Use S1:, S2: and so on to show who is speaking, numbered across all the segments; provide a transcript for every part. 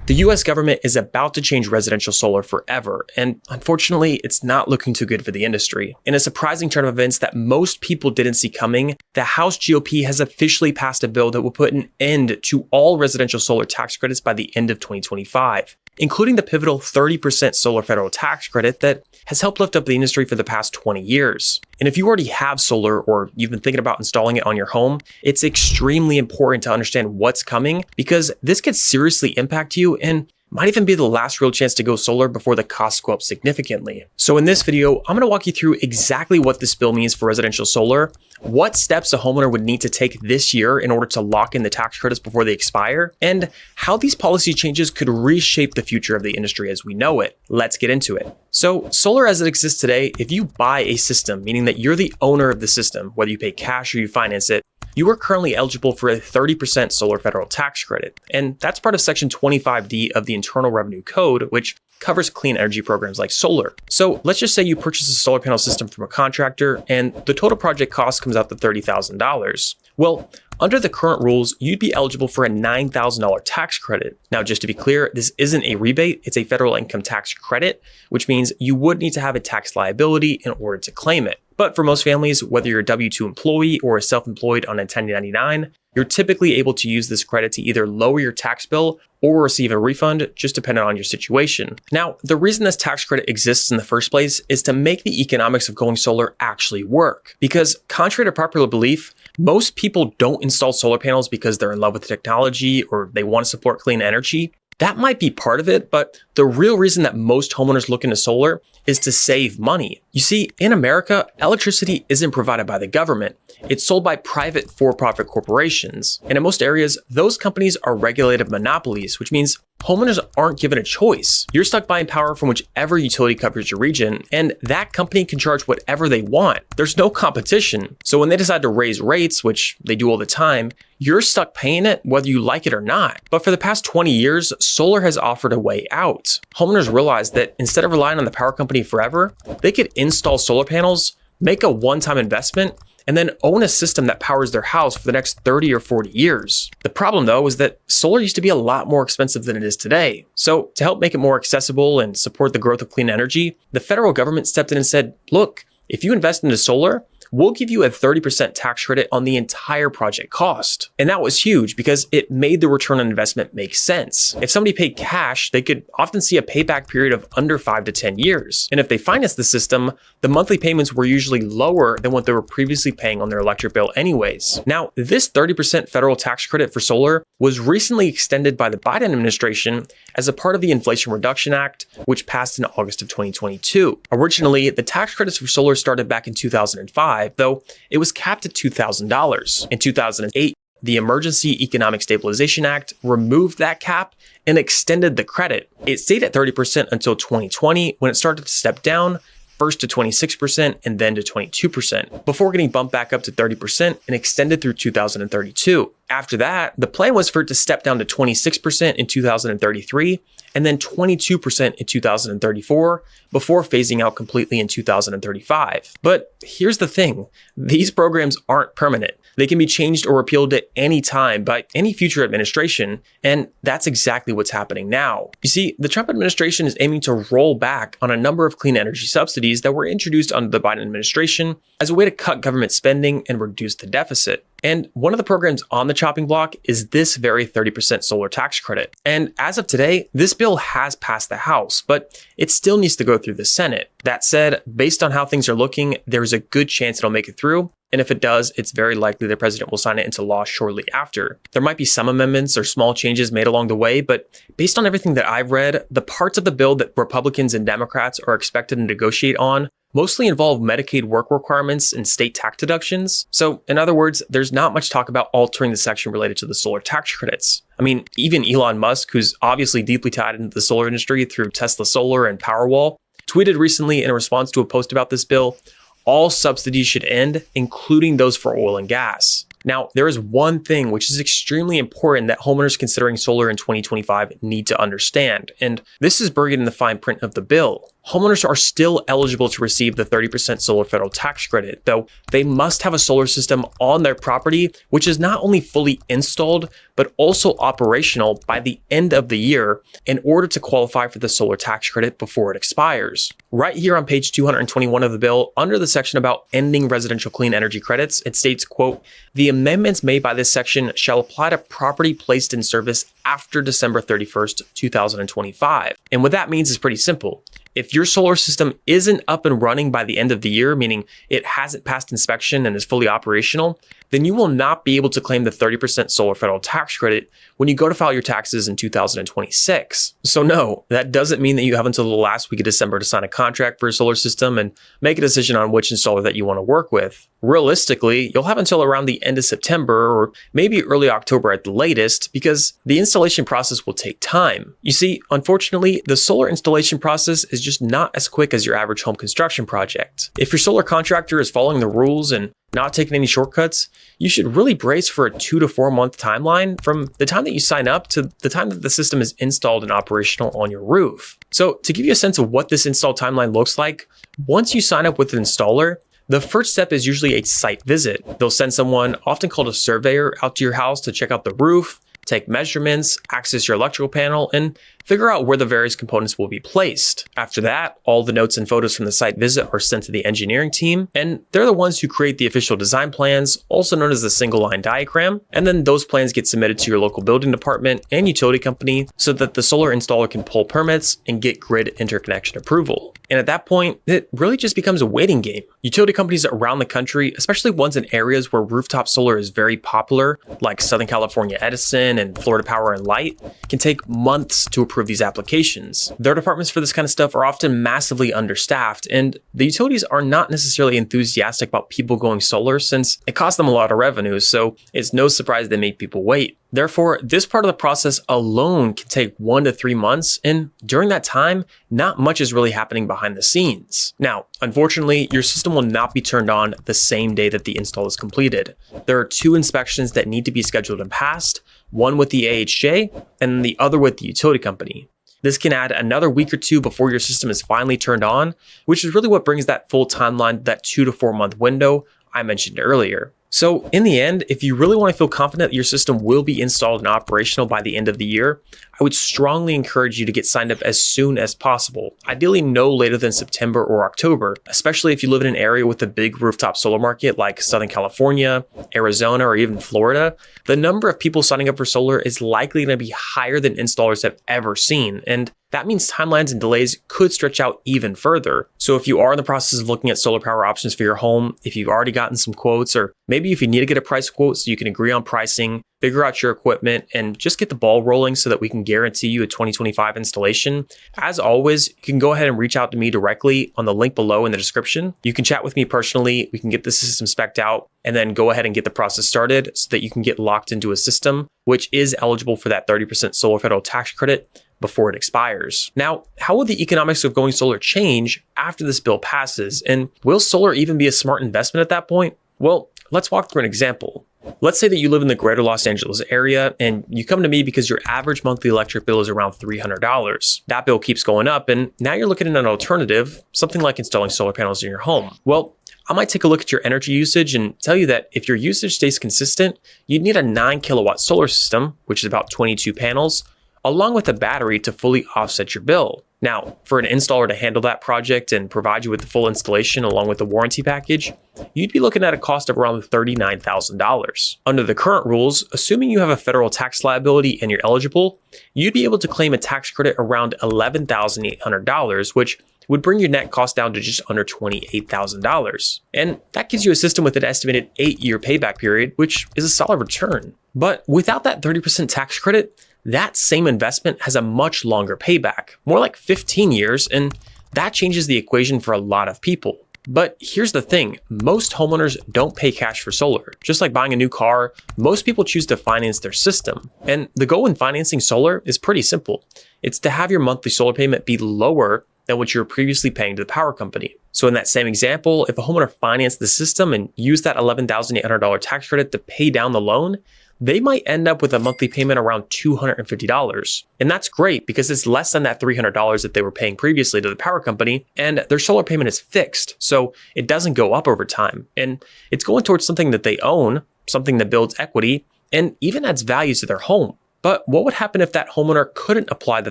S1: The US government is about to change residential solar forever, and unfortunately, it's not looking too good for the industry. In a surprising turn of events that most people didn't see coming, the House GOP has officially passed a bill that will put an end to all residential solar tax credits by the end of 2025, including the pivotal 30% solar federal tax credit that has helped lift up the industry for the past 20 years. And if you already have solar or you've been thinking about installing it on your home, it's extremely important to understand what's coming because this could seriously impact you and might even be the last real chance to go solar before the costs go up significantly. So in this video, I'm going to walk you through exactly what this bill means for residential solar, what steps a homeowner would need to take this year in order to lock in the tax credits before they expire, and how these policy changes could reshape the future of the industry as we know it. Let's get into it. So solar as it exists today, if you buy a system, meaning that you're the owner of the system, whether you pay cash or you finance it, you are currently eligible for a 30% solar federal tax credit. And that's part of Section 25D of the Internal Revenue Code, which covers clean energy programs like solar. So let's just say you purchase a solar panel system from a contractor and the total project cost comes out to $30,000. Well, under the current rules, you'd be eligible for a $9,000 tax credit. Now, just to be clear, this isn't a rebate, it's a federal income tax credit, which means you would need to have a tax liability in order to claim it. But for most families, whether you're a W-2 employee or a self-employed on a 1099, you're typically able to use this credit to either lower your tax bill or receive a refund, just depending on your situation. Now, the reason this tax credit exists in the first place is to make the economics of going solar actually work. Because contrary to popular belief, most people don't install solar panels because they're in love with the technology or they want to support clean energy. That might be part of it, but the real reason that most homeowners look into solar is to save money. You see, in America, electricity isn't provided by the government. It's sold by private for-profit corporations. And in most areas, those companies are regulated monopolies, which means homeowners aren't given a choice. You're stuck buying power from whichever utility covers your region, and that company can charge whatever they want. There's no competition. So when they decide to raise rates, which they do all the time, you're stuck paying it whether you like it or not. But for the past 20 years, solar has offered a way out. Homeowners realized that instead of relying on the power company forever, they could install solar panels, make a one-time investment, and then own a system that powers their house for the next 30 or 40 years. The problem though is that solar used to be a lot more expensive than it is today. So to help make it more accessible and support the growth of clean energy, the federal government stepped in and said, look, if you invest into solar, we'll give you a 30% tax credit on the entire project cost. And that was huge because it made the return on investment make sense. If somebody paid cash, they could often see a payback period of under 5 to 10 years. And if they financed the system, the monthly payments were usually lower than what they were previously paying on their electric bill anyways. Now, this 30% federal tax credit for solar was recently extended by the Biden administration as a part of the Inflation Reduction Act, which passed in August of 2022. Originally, the tax credits for solar started back in 2005, though it was capped at $2,000. In 2008, the Emergency Economic Stabilization Act removed that cap and extended the credit. It stayed at 30% until 2020 when it started to step down, first to 26% and then to 22%, before getting bumped back up to 30% and extended through 2032. After that, the plan was for it to step down to 26% in 2033 and then 22% in 2034 before phasing out completely in 2035. But here's the thing, these programs aren't permanent. They can be changed or repealed at any time by any future administration, and that's exactly what's happening now. You see, the Trump administration is aiming to roll back on a number of clean energy subsidies that were introduced under the Biden administration as a way to cut government spending and reduce the deficit. And one of the programs on the chopping block is this very 30% solar tax credit. And as of today, this bill has passed the House, but it still needs to go through the Senate. That said, based on how things are looking, there's a good chance it'll make it through. And if it does, it's very likely the president will sign it into law shortly after. There might be some amendments or small changes made along the way, but based on everything that I've read, the parts of the bill that Republicans and Democrats are expected to negotiate on mostly involve Medicaid work requirements and state tax deductions. So in other words, there's not much talk about altering the section related to the solar tax credits. I mean, even Elon Musk, who's obviously deeply tied into the solar industry through Tesla Solar and Powerwall, tweeted recently in response to a post about this bill, all subsidies should end, including those for oil and gas. Now, there is one thing which is extremely important that homeowners considering solar in 2025 need to understand, and this is buried in the fine print of the bill. homeowners are still eligible to receive the 30% solar federal tax credit, though they must have a solar system on their property, which is not only fully installed, but also operational by the end of the year in order to qualify for the solar tax credit before it expires. Right here on page 221 of the bill, under the section about ending residential clean energy credits, it states, quote, "The amendments made by this section shall apply to property placed in service after December 31st, 2025. And what that means is pretty simple. If your solar system isn't up and running by the end of the year, meaning it hasn't passed inspection and is fully operational, then you will not be able to claim the 30% solar federal tax credit when you go to file your taxes in 2026. So no, that doesn't mean that you have until the last week of December to sign a contract for a solar system and make a decision on which installer that you want to work with. Realistically, you'll have until around the end of September or maybe early October at the latest, because the installation process will take time. You see, unfortunately, the solar installation process is just not as quick as your average home construction project. If your solar contractor is following the rules and not taking any shortcuts, you should really brace for a 2 to 4 month timeline from the time that you sign up to the time that the system is installed and operational on your roof. So to give you a sense of what this install timeline looks like, once you sign up with an installer, the first step is usually a site visit. They'll send someone, often called a surveyor, out to your house to check out the roof, take measurements, access your electrical panel, and figure out where the various components will be placed. After that, all the notes and photos from the site visit are sent to the engineering team, and they're the ones who create the official design plans, also known as the single line diagram, and then those plans get submitted to your local building department and utility company so that the solar installer can pull permits and get grid interconnection approval. And at that point, it really just becomes a waiting game. Utility companies around the country, especially ones in areas where rooftop solar is very popular, like Southern California Edison and Florida Power and Light, can take months to approve these applications. Their departments for this kind of stuff are often massively understaffed, and the utilities are not necessarily enthusiastic about people going solar since it costs them a lot of revenue, so it's no surprise they make people wait. Therefore, this part of the process alone can take 1 to 3 months, and during that time, not much is really happening behind the scenes. Now, unfortunately, your system will not be turned on the same day that the install is completed. There are 2 inspections that need to be scheduled and passed, one with the AHJ and the other with the utility company. This can add another week or 2 before your system is finally turned on, which is really what brings that full timeline, that 2 to 4 month window I mentioned earlier. So in the end, if you really want to feel confident that your system will be installed and operational by the end of the year, I would strongly encourage you to get signed up as soon as possible, ideally no later than September or October, especially if you live in an area with a big rooftop solar market like Southern California, Arizona, or even Florida. The number of people signing up for solar is likely going to be higher than installers have ever seen, and that means timelines and delays could stretch out even further. So if you are in the process of looking at solar power options for your home, if you've already gotten some quotes, or maybe if you need to get a price quote so you can agree on pricing, figure out your equipment, and just get the ball rolling so that we can guarantee you a 2025 installation, as always, you can go ahead and reach out to me directly on the link below in the description. You can chat with me personally, we can get the system spec'd out, and then go ahead and get the process started so that you can get locked into a system which is eligible for that 30% solar federal tax credit before it expires. Now, how will the economics of going solar change after this bill passes? And will solar even be a smart investment at that point? Well, let's walk through an example. Let's say that you live in the greater Los Angeles area and you come to me because your average monthly electric bill is around $300. That bill keeps going up, and now you're looking at an alternative, something like installing solar panels in your home. Well, I might take a look at your energy usage and tell you that if your usage stays consistent, you'd need a 9 kilowatt solar system, which is about 22 panels, along with a battery to fully offset your bill. Now, for an installer to handle that project and provide you with the full installation along with the warranty package, you'd be looking at a cost of around $39,000. Under the current rules, assuming you have a federal tax liability and you're eligible, you'd be able to claim a tax credit around $11,800, which would bring your net cost down to just under $28,000. And that gives you a system with an estimated 8-year payback period, which is a solid return. But without that 30% tax credit, that same investment has a much longer payback, more like 15 years, and that changes the equation for a lot of people. But here's the thing, most homeowners don't pay cash for solar. Just like buying a new car, most people choose to finance their system. And the goal in financing solar is pretty simple. It's to have your monthly solar payment be lower than what you were previously paying to the power company. So in that same example, if a homeowner financed the system and used that $11,800 tax credit to pay down the loan, they might end up with a monthly payment around $250. And that's great because it's less than that $300 that they were paying previously to the power company, and their solar payment is fixed, so it doesn't go up over time. And it's going towards something that they own, something that builds equity, and even adds value to their home. But what would happen if that homeowner couldn't apply the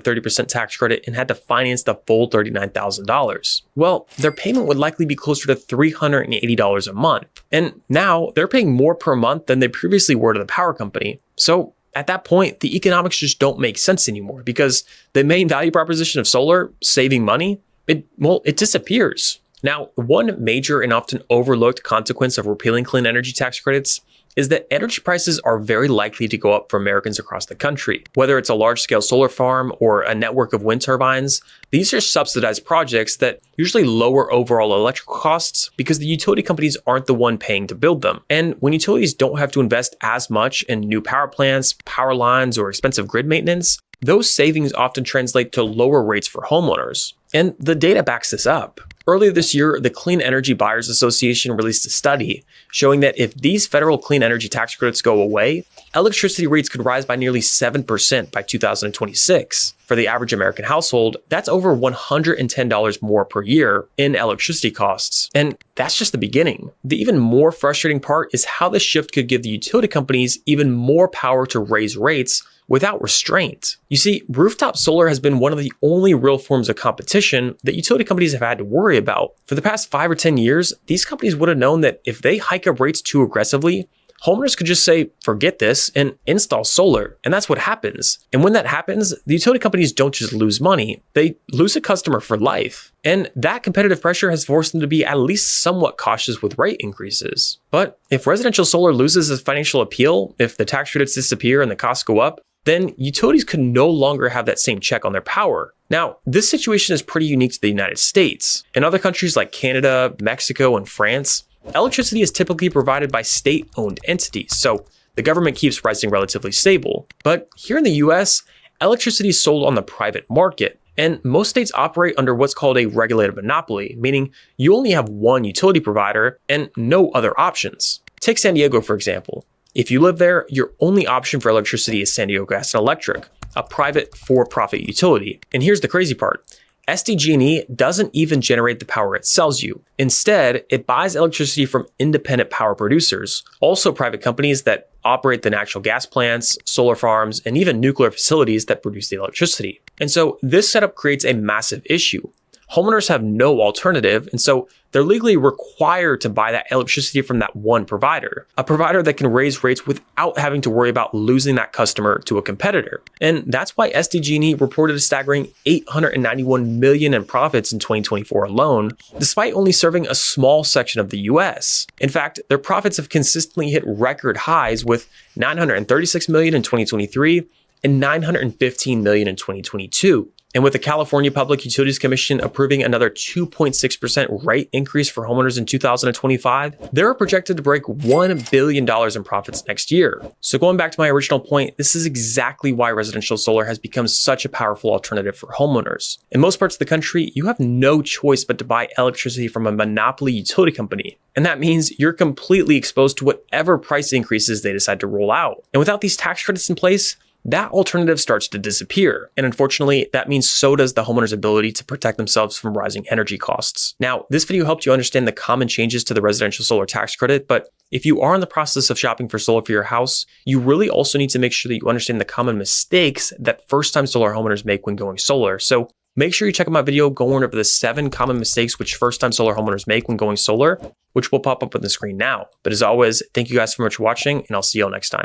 S1: 30% tax credit and had to finance the full $39,000? Well, their payment would likely be closer to $380 a month. And now they're paying more per month than they previously were to the power company. So at that point, the economics just don't make sense anymore because the main value proposition of solar, saving money, it disappears. Now, one major and often overlooked consequence of repealing clean energy tax credits is that energy prices are very likely to go up for Americans across the country. Whether it's a large-scale solar farm or a network of wind turbines, these are subsidized projects that usually lower overall electrical costs because the utility companies aren't the one paying to build them. And when utilities don't have to invest as much in new power plants, power lines, or expensive grid maintenance, those savings often translate to lower rates for homeowners. And the data backs this up. Earlier this year, the Clean Energy Buyers Association released a study showing that if these federal clean energy tax credits go away, electricity rates could rise by nearly 7% by 2026. For the average American household, that's over $110 more per year in electricity costs. And that's just the beginning. The even more frustrating part is how this shift could give the utility companies even more power to raise rates without restraint. You see, rooftop solar has been one of the only real forms of competition that utility companies have had to worry about. For the past 5 or 10 years, these companies would have known that if they hike up rates too aggressively, homeowners could just say, forget this, and install solar. And that's what happens. And when that happens, the utility companies don't just lose money, they lose a customer for life. And that competitive pressure has forced them to be at least somewhat cautious with rate increases. But if residential solar loses its financial appeal, if the tax credits disappear and the costs go up, then utilities could no longer have that same check on their power. Now, this situation is pretty unique to the United States. In other countries like Canada, Mexico, and France, electricity is typically provided by state-owned entities, so the government keeps pricing relatively stable. But here in the US, electricity is sold on the private market, and most states operate under what's called a regulated monopoly, meaning you only have one utility provider and no other options. Take San Diego, for example. If you live there, your only option for electricity is San Diego Gas and Electric, a private for-profit utility. And here's the crazy part. SDG&E doesn't even generate the power it sells you. Instead, it buys electricity from independent power producers, also private companies that operate the natural gas plants, solar farms, and even nuclear facilities that produce the electricity. And so this setup creates a massive issue. Homeowners have no alternative, and so they're legally required to buy that electricity from that one provider, a provider that can raise rates without having to worry about losing that customer to a competitor. And that's why SDG&E reported a staggering $891 million in profits in 2024 alone, despite only serving a small section of the US. In fact, their profits have consistently hit record highs with $936 million in 2023 and $915 million in 2022. And with the California Public Utilities Commission approving another 2.6% rate increase for homeowners in 2025, they're projected to break $1 billion in profits next year. So going back to my original point, this is exactly why residential solar has become such a powerful alternative for homeowners. In most parts of the country, you have no choice but to buy electricity from a monopoly utility company. And that means you're completely exposed to whatever price increases they decide to roll out. And without these tax credits in place, that alternative starts to disappear. And unfortunately, that means so does the homeowner's ability to protect themselves from rising energy costs. Now, this video helped you understand the common changes to the residential solar tax credit, but if you are in the process of shopping for solar for your house, you really also need to make sure that you understand the common mistakes that first-time solar homeowners make when going solar. So make sure you check out my video going over the 7 common mistakes which first-time solar homeowners make when going solar, which will pop up on the screen now. But as always, thank you guys so much for watching, and I'll see you all next time.